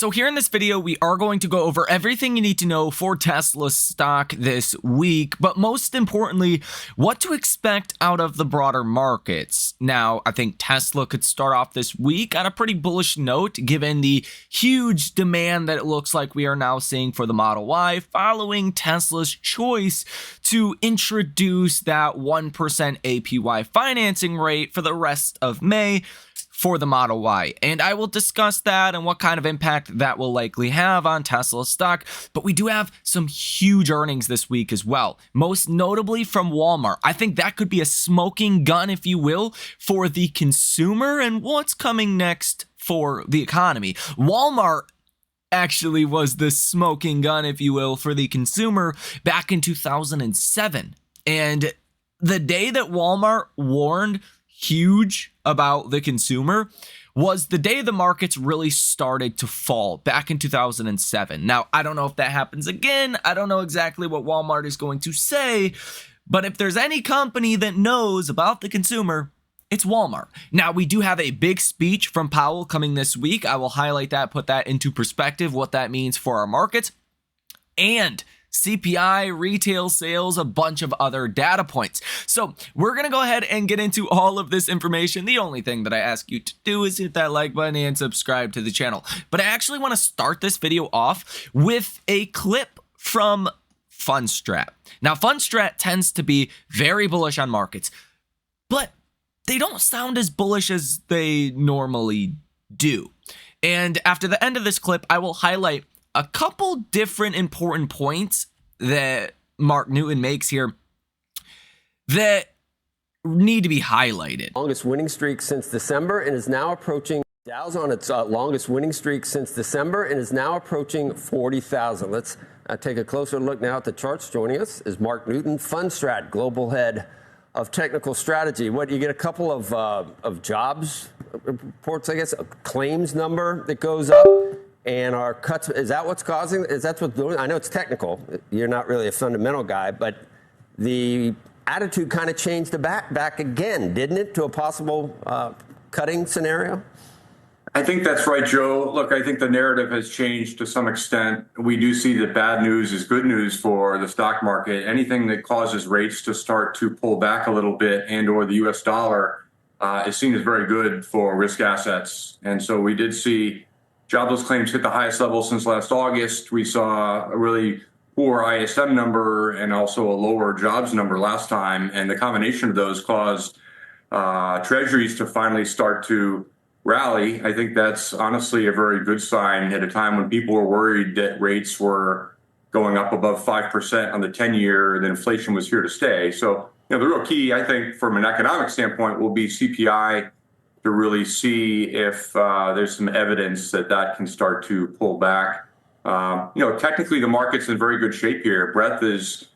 So here in this video, we are going to go over everything you need to know for Tesla stock this week, but most importantly, what to expect out of the broader markets. Now, I think Tesla could start off this week on a pretty bullish note, given the huge demand that it looks like we are now seeing for the Model Y, following Tesla's choice to introduce that 1% APY financing rate for the rest of May for the Model Y. And I will discuss that and what kind of impact that will likely have on Tesla stock. But we do have some huge earnings this week as well, most notably from Walmart. I think that could be a smoking gun, if you will, for the consumer and what's coming next for the economy. Walmart actually was the smoking gun, if you will, for the consumer back in 2007. And the day that Walmart warned huge about the consumer was the day the markets really started to fall back in 2007. Now, I don't know if that happens again. I don't know exactly what Walmart is going to say, but if there's any company that knows about the consumer, it's Walmart. Now, we do have a big speech from Powell coming this week. I will highlight that, put that into perspective, what that means for our markets, and CPI, retail sales, a bunch of other data points. So we're going to go ahead and get into all of this information. The only thing that I ask you to do is hit that like button and subscribe to the channel. But I actually want to start this video off with a clip from Strat. Now, Strat tends to be very bullish on markets, but they don't sound as bullish as they normally do. And after the end of this clip, I will highlight a couple different important points that Mark Newton makes here that need to be highlighted. Longest winning streak since December and is now approaching. Dow's on its longest winning streak since December and is now approaching 40,000. Let's take a closer look now at the charts. Joining us is Mark Newton, Strat, Global Head of Technical Strategy. What, you get a couple of jobs reports, I guess, a claims number that goes up. And our cuts, is that what's causing, is that what's doing? I know it's technical. You're not really a fundamental guy, but the attitude kind of changed back again, didn't it, to a possible cutting scenario? I think that's right, Joe. Look, I think the narrative has changed to some extent. We do see that bad news is good news for the stock market. Anything that causes rates to start to pull back a little bit and or the U.S. dollar is seen as very good for risk assets. And so we did see jobless claims hit the highest level since last August. We saw a really poor ISM number and also a lower jobs number last time. And the combination of those caused treasuries to finally start to rally. I think that's honestly a very good sign at a time when people were worried that rates were going up above 5% on the 10-year, that inflation was here to stay. So, the real key, I think, from an economic standpoint will be CPI, to really see if there's some evidence that that can start to pull back. Technically the market's in very good shape here. Breadth is,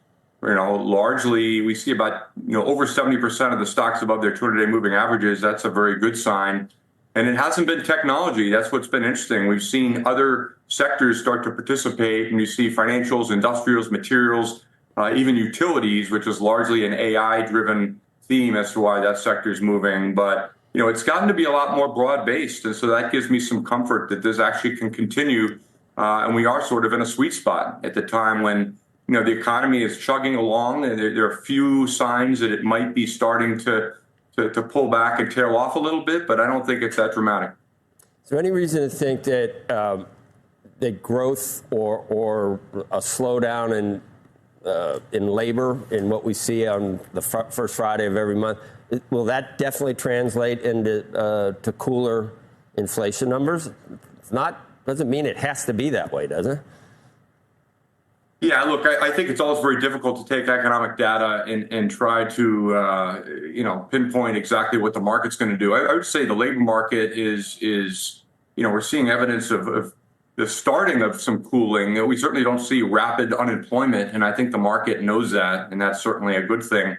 largely, we see about, over 70% of the stocks above their 200-day moving averages. That's a very good sign. And it hasn't been technology. That's what's been interesting. We've seen other sectors start to participate, and you see financials, industrials, materials, even utilities, which is largely an AI-driven theme as to why that sector is moving. But it's gotten to be a lot more broad-based, and so that gives me some comfort that this actually can continue, and we are sort of in a sweet spot at the time when, the economy is chugging along, and there are few signs that it might be starting to pull back and tail off a little bit, but I don't think it's that dramatic. Is there any reason to think that that growth or a slowdown in labor, in what we see on the first Friday of every month, will that definitely translate into to cooler inflation numbers? It's not, doesn't mean it has to be that way, does it? Yeah, look, I think it's always very difficult to take economic data and try to, pinpoint exactly what the market's going to do. I would say the labor market is we're seeing evidence of the starting of some cooling. We certainly don't see rapid unemployment, and I think the market knows that, and that's certainly a good thing.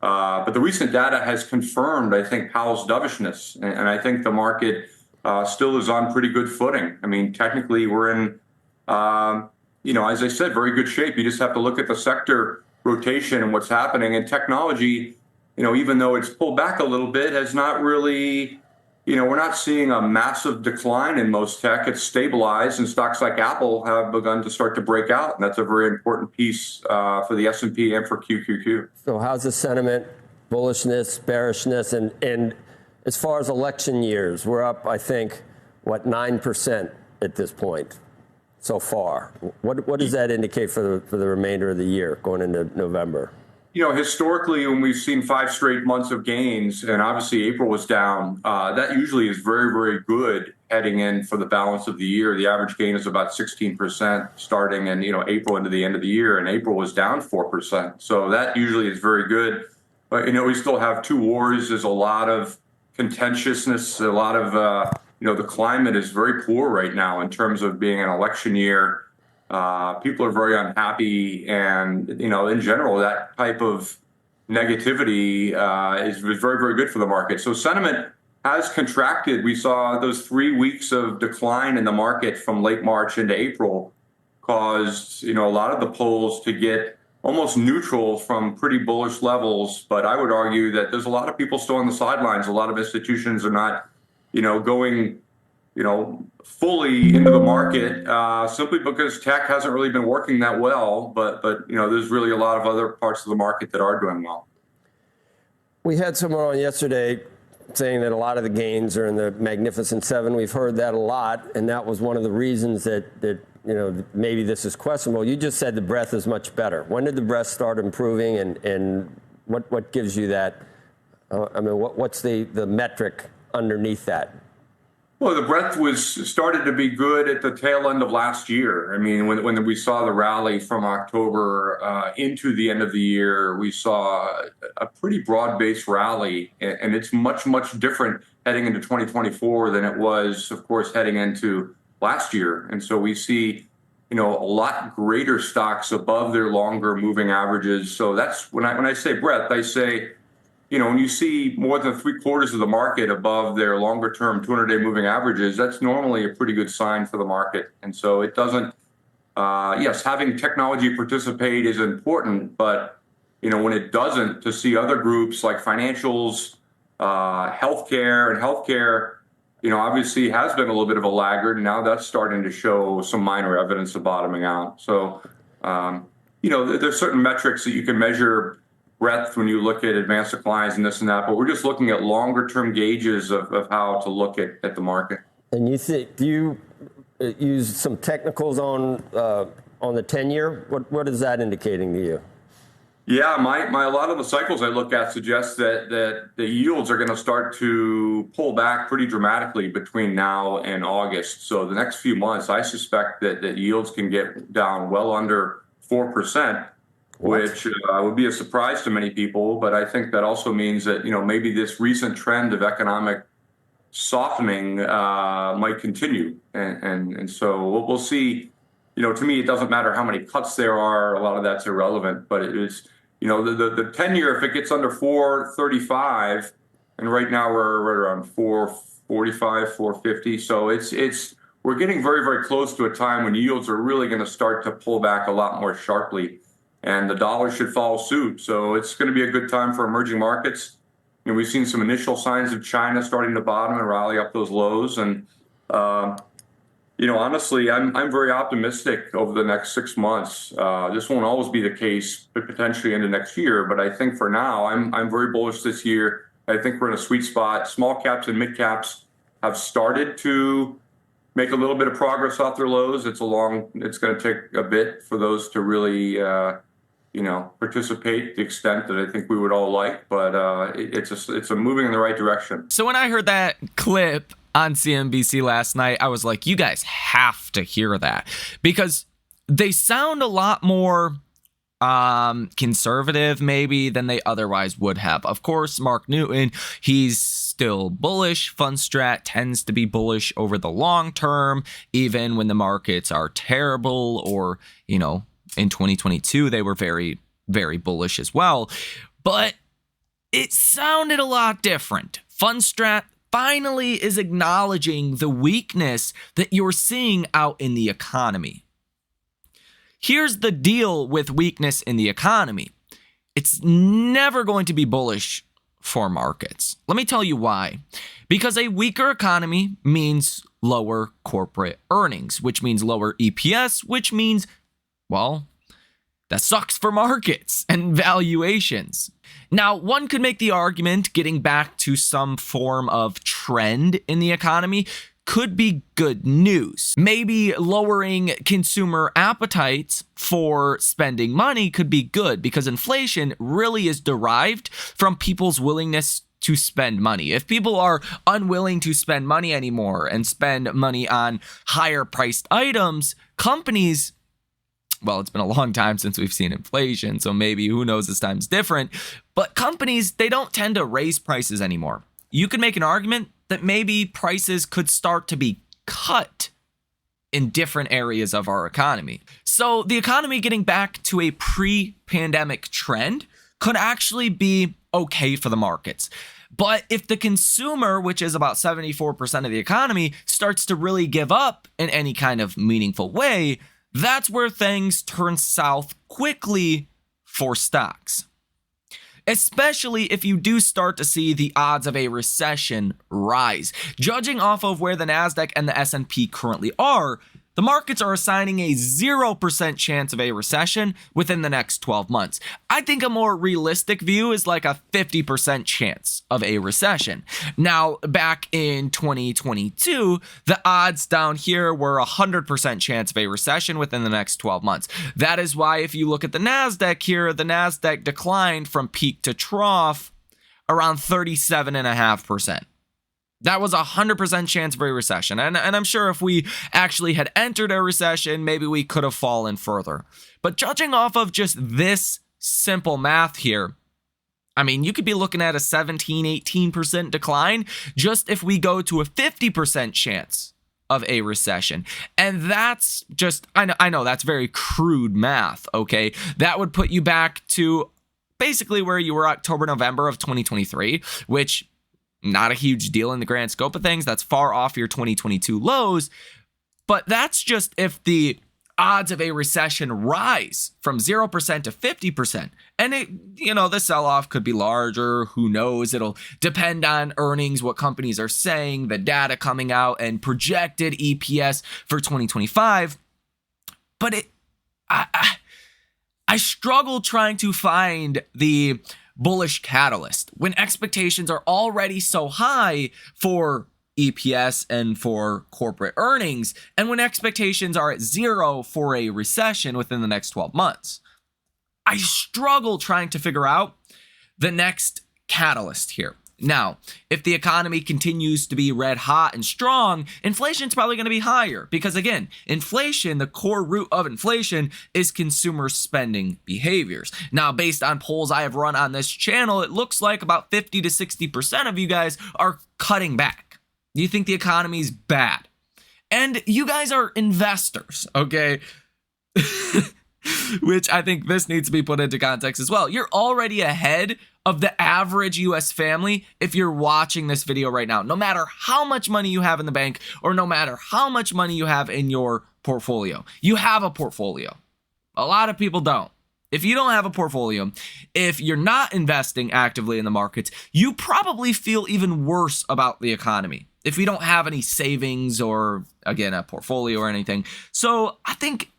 But the recent data has confirmed, I think, Powell's dovishness, and I think the market still is on pretty good footing. I mean, technically, we're in, as I said, very good shape. You just have to look at the sector rotation and what's happening. And technology, even though it's pulled back a little bit, has not really we're not seeing a massive decline in most tech. It's stabilized, and stocks like Apple have begun to start to break out, and that's a very important piece for the S&P and for QQQ. So how's the sentiment, bullishness, bearishness, and as far as election years, we're up, I think, 9% at this point so far. What does that indicate for the remainder of the year going into November? Historically, when we've seen 5 straight months of gains, and obviously April was down, that usually is very, very good heading in for the balance of the year. The average gain is about 16% starting in, April into the end of the year, and April was down 4%. So that usually is very good. But, we still have 2 wars. There's a lot of contentiousness, a lot of, the climate is very poor right now in terms of being an election year. People are very unhappy, and in general, that type of negativity is very, very good for the market. So sentiment has contracted. We saw those 3 weeks of decline in the market from late March into April caused a lot of the polls to get almost neutral from pretty bullish levels. But I would argue that there's a lot of people still on the sidelines. A lot of institutions are not going fully into the market simply because tech hasn't really been working that well. But there's really a lot of other parts of the market that are doing well. We had someone on yesterday saying that a lot of the gains are in the Magnificent Seven. We've heard that a lot, and that was one of the reasons that maybe this is questionable. You just said the breadth is much better. When did the breadth start improving, and what gives you that? What's the metric underneath that? Well, the breadth started to be good at the tail end of last year. I mean, when we saw the rally from October into the end of the year, we saw a pretty broad-based rally, and it's much, much different heading into 2024 than it was, of course, heading into last year. And so we see, a lot greater stocks above their longer moving averages. So that's when I say breadth, I say, when you see more than 3/4 of the market above their longer-term 200-day moving averages, that's normally a pretty good sign for the market. And so it doesn't. Yes, having technology participate is important, but when it doesn't, to see other groups like financials, healthcare, obviously has been a little bit of a laggard, and now that's starting to show some minor evidence of bottoming out. So, there's certain metrics that you can measure breadth when you look at advanced declines and this and that, but we're just looking at longer term gauges of how to look at the market. And do you use some technicals on the 10-year? What is that indicating to you? Yeah, a lot of the cycles I look at suggest that the yields are going to start to pull back pretty dramatically between now and August. So the next few months, I suspect that yields can get down well under 4%. Which would be a surprise to many people, but I think that also means that maybe this recent trend of economic softening might continue, and so we'll see. To me, it doesn't matter how many cuts there are; a lot of that's irrelevant. But it is, the 10-year, if it gets under 4.35, and right now we're around 4.45, 4.50, so we're getting very, very close to a time when yields are really going to start to pull back a lot more sharply. And the dollar should follow suit. So it's going to be a good time for emerging markets. We've seen some initial signs of China starting to bottom and rally up those lows. And, honestly, I'm very optimistic over the next 6 months. This won't always be the case, but potentially into next year. But I think for now, I'm very bullish this year. I think we're in a sweet spot. Small caps and mid caps have started to make a little bit of progress off their lows. It's going to take a bit for those to really participate to the extent that I think we would all like, but it's a moving in the right direction. So when I heard that clip on CNBC last night, I was like, you guys have to hear that, because they sound a lot more conservative maybe than they otherwise would have. Of course, Mark Newton, he's still bullish. Strat tends to be bullish over the long term, even when the markets are terrible, or in 2022, they were very, very bullish as well. But it sounded a lot different. Strat finally is acknowledging the weakness that you're seeing out in the economy. Here's the deal with weakness in the economy. It's never going to be bullish for markets. Let me tell you why. Because a weaker economy means lower corporate earnings, which means lower EPS, which means, well, that sucks for markets and valuations. Now, one could make the argument getting back to some form of trend in the economy could be good news. Maybe lowering consumer appetites for spending money could be good because inflation really is derived from people's willingness to spend money. If people are unwilling to spend money anymore and spend money on higher priced items, companies, well, it's been a long time since we've seen inflation, so maybe who knows, this time's different, but companies, they don't tend to raise prices anymore. You could make an argument that maybe prices could start to be cut in different areas of our economy. So the economy getting back to a pre-pandemic trend could actually be okay for the markets. But if the consumer, which is about 74% of the economy, starts to really give up in any kind of meaningful way, that's where things turn south quickly for stocks. Especially if you do start to see the odds of a recession rise. Judging off of where the Nasdaq and the S&P currently are, the markets are assigning a 0% chance of a recession within the next 12 months. I think a more realistic view is like a 50% chance of a recession. Now, back in 2022, the odds down here were a 100% chance of a recession within the next 12 months. That is why if you look at the Nasdaq here, the Nasdaq declined from peak to trough around 37.5%. That was a 100% chance for a recession. And I'm sure if we actually had entered a recession, maybe we could have fallen further. But judging off of just this simple math here, I mean, you could be looking at a 17, 18% decline just if we go to a 50% chance of a recession. And that's just, I know that's very crude math, okay? That would put you back to basically where you were October, November of 2023, which not a huge deal in the grand scope of things. That's far off your 2022 lows. But that's just if the odds of a recession rise from 0% to 50%. And the sell-off could be larger. Who knows? It'll depend on earnings, what companies are saying, the data coming out, and projected EPS for 2025. But I struggle trying to find the bullish catalyst when expectations are already so high for EPS and for corporate earnings, and when expectations are at 0 for a recession within the next 12 months. I struggle trying to figure out the next catalyst here. Now, if the economy continues to be red hot and strong, inflation's probably going to be higher because, again, inflation, the core root of inflation is consumer spending behaviors. Now, based on polls I have run on this channel, it looks like about 50 to 60% of you guys are cutting back. You think the economy's bad. And you guys are investors, okay? Which I think this needs to be put into context as well. You're already ahead of the average US family if you're watching this video right now. No matter how much money you have in the bank or no matter how much money you have in your portfolio. You have a portfolio. A lot of people don't. If you don't have a portfolio, if you're not investing actively in the markets, you probably feel even worse about the economy if you don't have any savings or, again, a portfolio or anything. So I think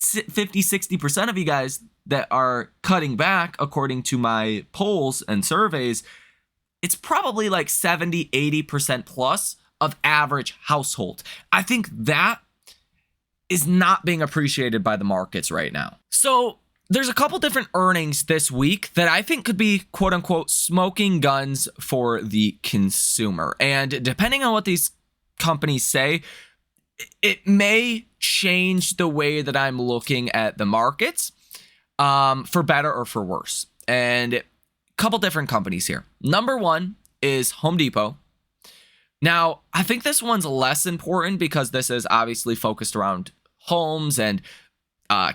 50, 60% of you guys that are cutting back, according to my polls and surveys, it's probably like 70, 80% plus of average household. I think that is not being appreciated by the markets right now. So there's a couple different earnings this week that I think could be quote unquote smoking guns for the consumer. And depending on what these companies say, it may change the way that I'm looking at the markets for better or for worse. And a couple different companies here. Number one is Home Depot. Now, I think this one's less important because this is obviously focused around homes and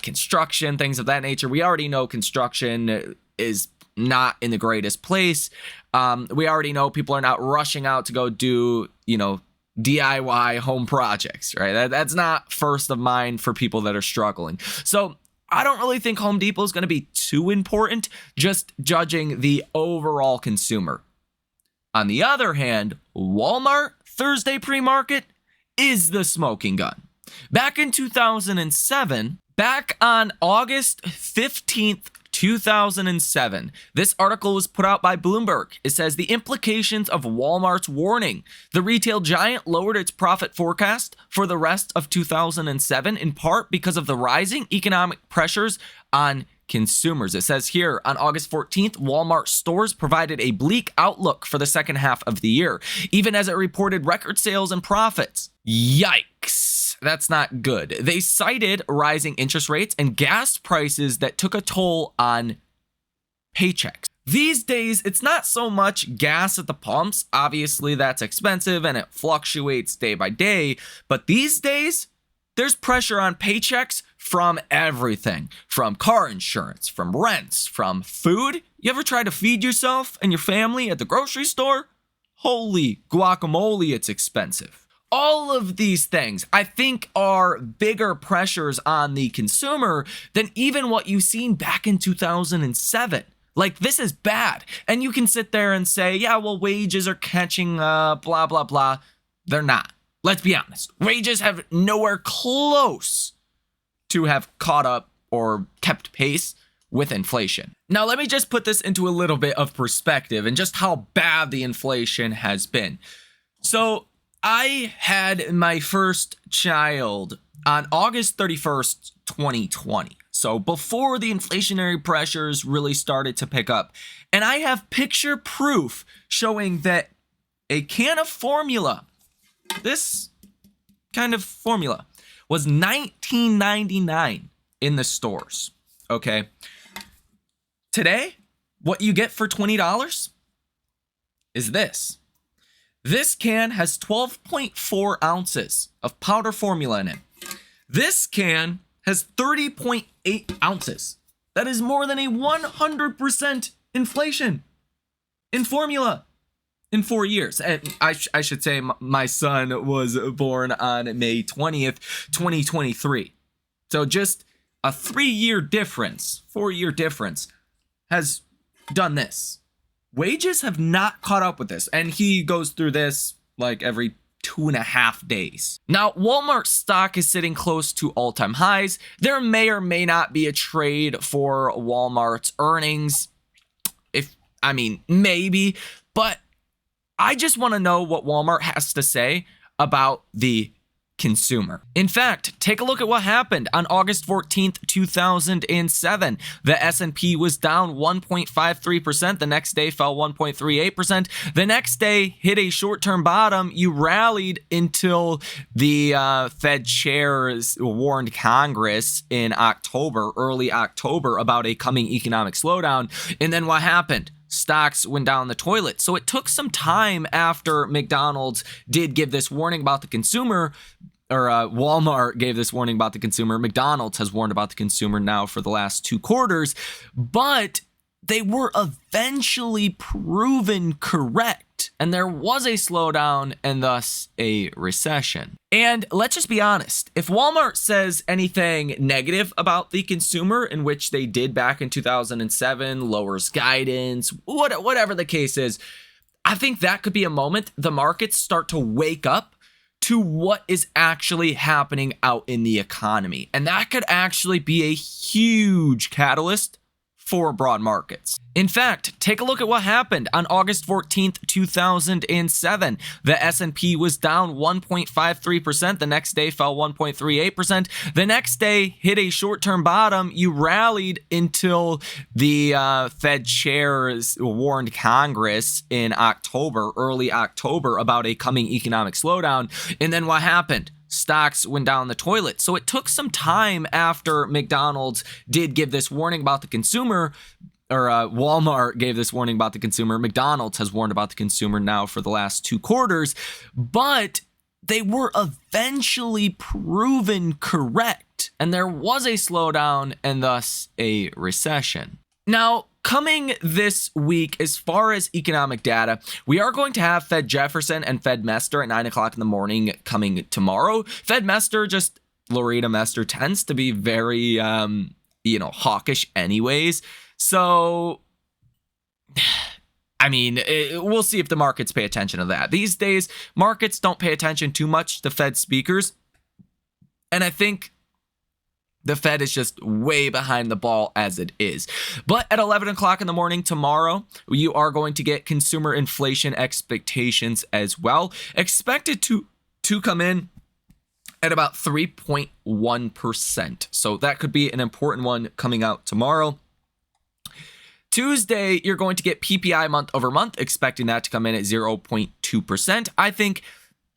construction, things of that nature. We already know construction is not in the greatest place. We already know people are not rushing out to go do, DIY home projects, right? That's not first of mind for people that are struggling. So I don't really think Home Depot is going to be too important, just judging the overall consumer. On the other hand, Walmart Thursday pre-market is the smoking gun. Back in 2007, back on August 15th, 2007, this article was put out by Bloomberg. It says the implications of Walmart's warning. The retail giant lowered its profit forecast for the rest of 2007 in part because of the rising economic pressures on consumers. It says here on August 14th, Walmart stores provided a bleak outlook for the second half of the year, even as it reported record sales and profits. Yikes. That's not good. They cited rising interest rates and gas prices that took a toll on paychecks. These days, it's not so much gas at the pumps. Obviously, that's expensive and it fluctuates day by day. But these days, there's pressure on paychecks from everything, from car insurance, from rents, from food. You ever try to feed yourself and your family at the grocery store? Holy guacamole, it's expensive. All of these things, I think, are bigger pressures on the consumer than even what you've seen back in 2007. Like, this is bad. And you can sit there and say, yeah, well, wages are catching up, blah, blah, blah. They're not. Let's be honest. Wages have nowhere close to have caught up or kept pace with inflation. Now, let me just put this into a little bit of perspective and just how bad the inflation has been. So, I had my first child on August 31st, 2020. So before the inflationary pressures really started to pick up. And I have picture proof showing that a can of formula, this kind of formula, was $19.99 in the stores. Okay. Today, what you get for $20 is this. This can has 12.4 ounces of powder formula in it. This can has 30.8 ounces. That is more than a 100% inflation in formula in 4 years. And I should say my son was born on May 20th, 2023. So just a 4-year difference has done this. Wages have not caught up with this, and he goes through this like every 2.5 days. Now, Walmart stock is sitting close to all-time highs. There may or may not be a trade for Walmart's earnings. Maybe, but I just want to know what Walmart has to say about the consumer. In fact, take a look at what happened on August 14th, 2007. The S&P was down 1.53%. The next day fell 1.38%. The next day hit a short-term bottom. You rallied until the Fed chairs warned Congress in early October, about a coming economic slowdown. And then what happened? Stocks went down the toilet. So it took some time after McDonald's did give this warning about the consumer, or Walmart gave this warning about the consumer. McDonald's has warned about the consumer now for the last 2 quarters, but they were eventually proven correct. And there was a slowdown and thus a recession. And let's just be honest, if Walmart says anything negative about the consumer, in which they did back in 2007, lowers guidance, whatever the case is, I think that could be a moment the markets start to wake up to what is actually happening out in the economy. And that could actually be a huge catalyst for broad markets. In fact, take a look at what happened on August 14th, 2007. The S&P was down 1.53%. The next day fell 1.38%. The next day hit a short-term bottom. You rallied until the Fed chairs warned Congress in early October, about a coming economic slowdown. And then what happened? Stocks went down the toilet. So it took some time after McDonald's did give this warning about the consumer, or Walmart gave this warning about the consumer. McDonald's has warned about the consumer now for the last 2 quarters, but they were eventually proven correct. And there was a slowdown and thus a recession. Now, coming this week, as far as economic data, we are going to have Fed Jefferson and Fed Mester at 9 o'clock in the morning coming tomorrow. Fed Mester, Loretta Mester, tends to be very hawkish anyways. So, I mean, we'll see if the markets pay attention to that. These days, markets don't pay attention too much to Fed speakers. And I think the Fed is just way behind the ball as it is. But at 11 o'clock in the morning tomorrow, you are going to get consumer inflation expectations as well. Expected to come in at about 3.1%. So that could be an important one coming out tomorrow. Tuesday, you're going to get PPI month over month, expecting that to come in at 0.2%. I think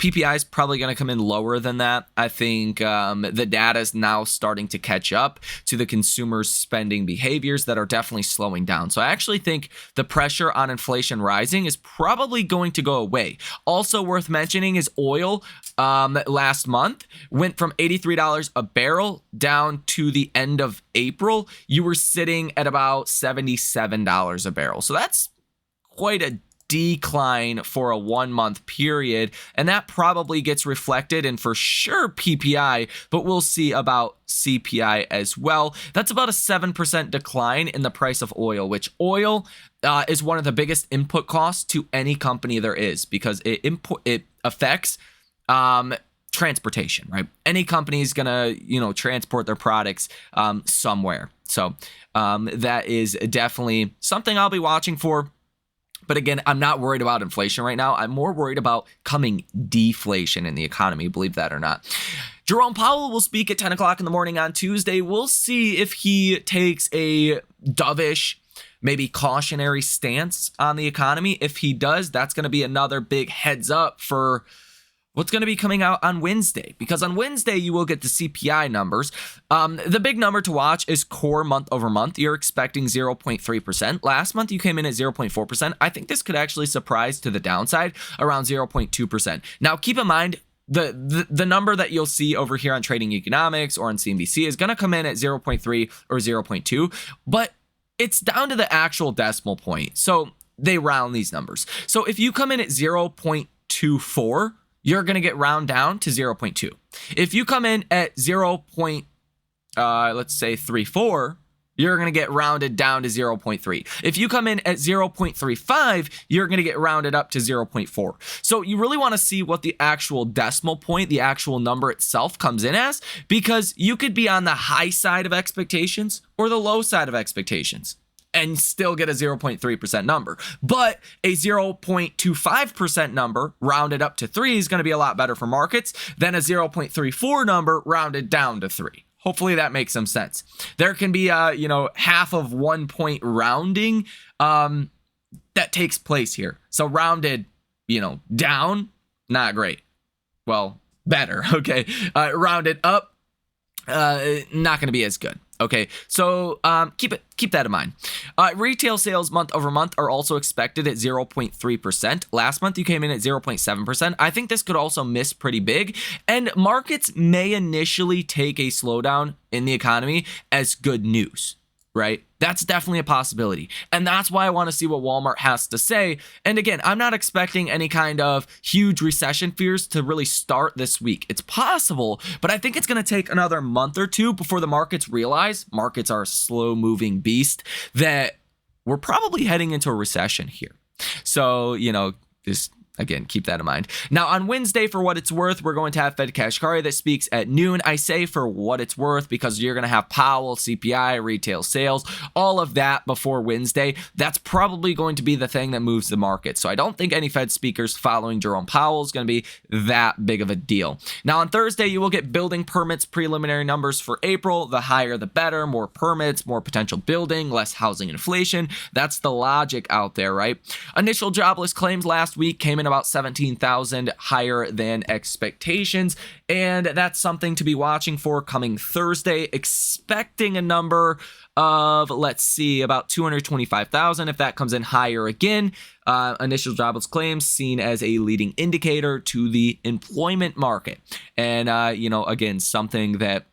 PPI is probably going to come in lower than that. I think the data is now starting to catch up to the consumer's spending behaviors that are definitely slowing down. So I actually think the pressure on inflation rising is probably going to go away. Also worth mentioning is oil last month went from $83 a barrel down to the end of April. You were sitting at about $77 a barrel. So that's quite a decline for a 1 month period, and that probably gets reflected in for sure PPI, but we'll see about CPI as well. That's about a 7% decline in the price of oil, which oil is one of the biggest input costs to any company there is, because it affects transportation, right? Any company is gonna transport their products somewhere. So that is definitely something I'll be watching for. But again, I'm not worried about inflation right now. I'm more worried about coming deflation in the economy, believe that or not. Jerome Powell will speak at 10 o'clock in the morning on Tuesday. We'll see if he takes a dovish, maybe cautionary stance on the economy. If he does, that's going to be another big heads up for what's going to be coming out on Wednesday, because on Wednesday you will get the CPI numbers. The big number to watch is core month over month. You're expecting 0.3%. Last month you came in at 0.4%. I think this could actually surprise to the downside around 0.2%. Now keep in mind, the number that you'll see over here on Trading Economics or on CNBC is going to come in at 0.3 or 0.2, but it's down to the actual decimal point. So they round these numbers. So if you come in at 0.24, you're going to get round down to 0.2. If you come in at 0.34, you're going to get rounded down to 0.3. If you come in at 0.35, you're going to get rounded up to 0.4. So you really want to see what the actual decimal point, the actual number itself comes in as, because you could be on the high side of expectations or the low side of expectations and still get a 0.3% number. But a 0.25% number rounded up to 3 is going to be a lot better for markets than a 0.34 number rounded down to 3. Hopefully that makes some sense. There can be half of 1 point rounding that takes place here. So rounded, down, not great. Well, better, okay? Rounded up, not going to be as good. Okay, so keep that in mind. Retail sales month over month are also expected at 0.3%. Last month you came in at 0.7%. I think this could also miss pretty big, and markets may initially take a slowdown in the economy as good news, right? That's definitely a possibility. And that's why I want to see what Walmart has to say. And again, I'm not expecting any kind of huge recession fears to really start this week. It's possible, but I think it's going to take another month or two before the markets realize, markets are a slow moving beast, that we're probably heading into a recession here. So, just again, keep that in mind. Now, on Wednesday, for what it's worth, we're going to have Fed Kashkari that speaks at noon. I say for what it's worth because you're going to have Powell, CPI, retail sales, all of that before Wednesday. That's probably going to be the thing that moves the market. So I don't think any Fed speakers following Jerome Powell is going to be that big of a deal. Now, on Thursday, you will get building permits preliminary numbers for April. The higher, the better. More permits, more potential building, less housing inflation. That's the logic out there, right? Initial jobless claims last week came in about 17,000 higher than expectations, and that's something to be watching for coming Thursday. Expecting a number of, let's see, about 225,000. If that comes in higher again, initial jobless claims seen as a leading indicator to the employment market, and again, something that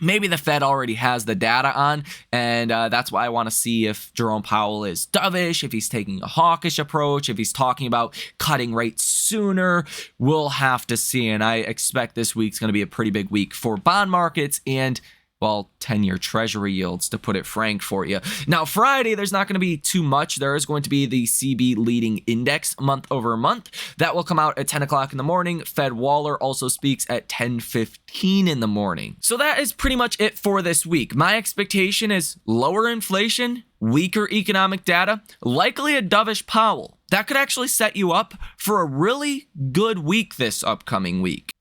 maybe the Fed already has the data on, and that's why I want to see if Jerome Powell is dovish, if he's taking a hawkish approach, if he's talking about cutting rates sooner. We'll have to see, and I expect this week's going to be a pretty big week for bond markets and well, 10-year treasury yields, to put it frank for you. Now, Friday, there's not going to be too much. There is going to be the CB leading index month over month. That will come out at 10 o'clock in the morning. Fed Waller also speaks at 10:15 in the morning. So that is pretty much it for this week. My expectation is lower inflation, weaker economic data, likely a dovish Powell. That could actually set you up for a really good week this upcoming week.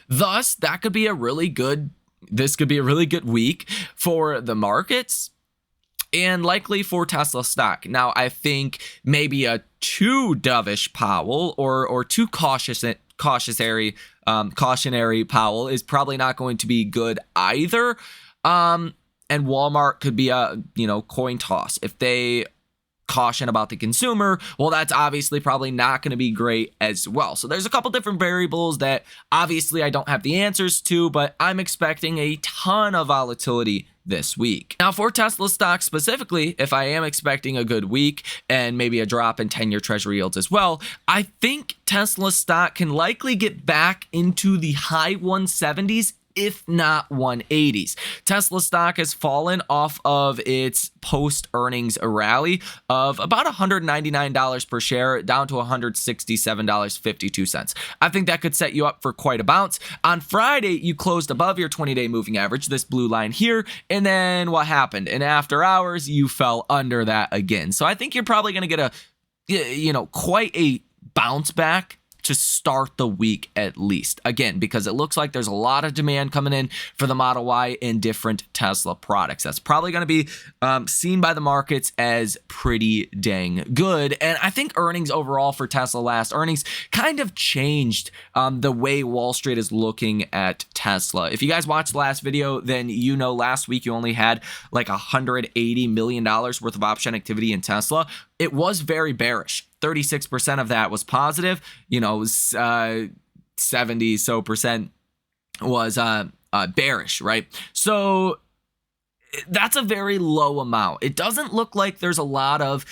Thus, that could be a really good week for the markets and likely for Tesla stock. Now, I think maybe a too dovish Powell or too cautionary Powell is probably not going to be good either. And Walmart could be a, coin toss. If they caution about the consumer, well, that's obviously probably not going to be great as well. So there's a couple different variables that obviously I don't have the answers to, but I'm expecting a ton of volatility this week. Now, for Tesla stock specifically, if I am expecting a good week and maybe a drop in 10-year treasury yields as well, I think Tesla stock can likely get back into the high 170s, if not 180s. Tesla stock has fallen off of its post-earnings rally of about $199 per share down to $167.52. I think that could set you up for quite a bounce. On Friday, you closed above your 20-day moving average, this blue line here, and then what happened? And after hours, you fell under that again. So I think you're probably going to get quite a bounce back to start the week at least. Again, because it looks like there's a lot of demand coming in for the Model Y and different Tesla products. That's probably going to be seen by the markets as pretty dang good. And I think earnings overall for Tesla, last earnings, kind of changed the way Wall Street is looking at Tesla. If you guys watched the last video, then last week you only had like $180 million worth of option activity in Tesla. It was very bearish. 36% of that was positive, 70 so percent was bearish, right? So that's a very low amount. It doesn't look like there's a lot of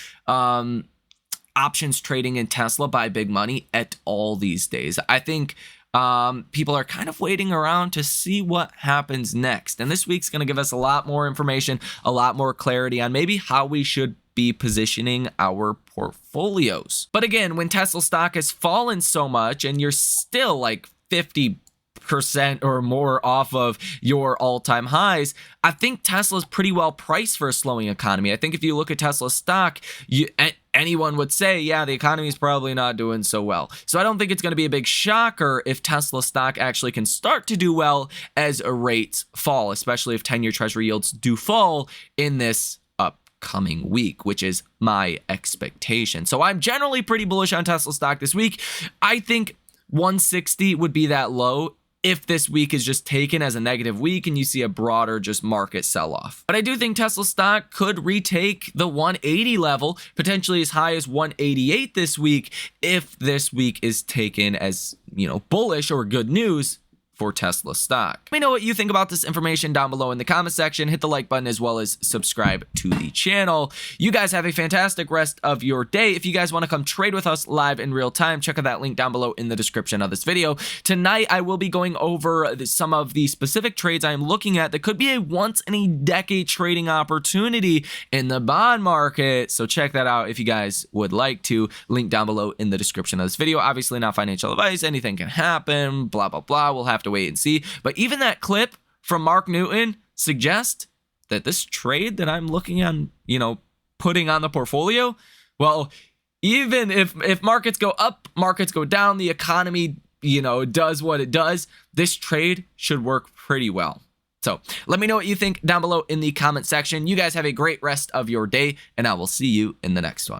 options trading in Tesla by big money at all these days. I think people are kind of waiting around to see what happens next. And this week's going to give us a lot more information, a lot more clarity on maybe how we should be positioning our portfolios. But again, when Tesla stock has fallen so much and you're still like 50% or more off of your all-time highs, I think Tesla's pretty well priced for a slowing economy. I think if you look at Tesla stock, anyone would say, yeah, the economy is probably not doing so well. So I don't think it's going to be a big shocker if Tesla stock actually can start to do well as rates fall, especially if 10-year treasury yields do fall in this upcoming week, which is my expectation. So I'm generally pretty bullish on Tesla stock this week. I think 160 would be that low if this week is just taken as a negative week and you see a broader just market sell-off. But I do think Tesla stock could retake the 180 level, potentially as high as 188 this week, if this week is taken as, bullish or good news for Tesla stock. Let me know what you think about this information down below in the comment section. Hit the like button as well as subscribe to the channel. You guys have a fantastic rest of your day. If you guys want to come trade with us live in real time, check out that link down below in the description of this video. Tonight, I will be going over some of the specific trades I'm looking at that could be a once-in-a-decade trading opportunity in the bond market. So check that out if you guys would like to. Link down below in the description of this video. Obviously not financial advice. Anything can happen. Blah, blah, blah. We'll have to wait and see. But even that clip from Mark Newton suggests that this trade that I'm looking on, putting on the portfolio, well, even if markets go up, markets go down, the economy, does what it does, this trade should work pretty well. So let me know what you think down below in the comment section. You guys have a great rest of your day, and I will see you in the next one.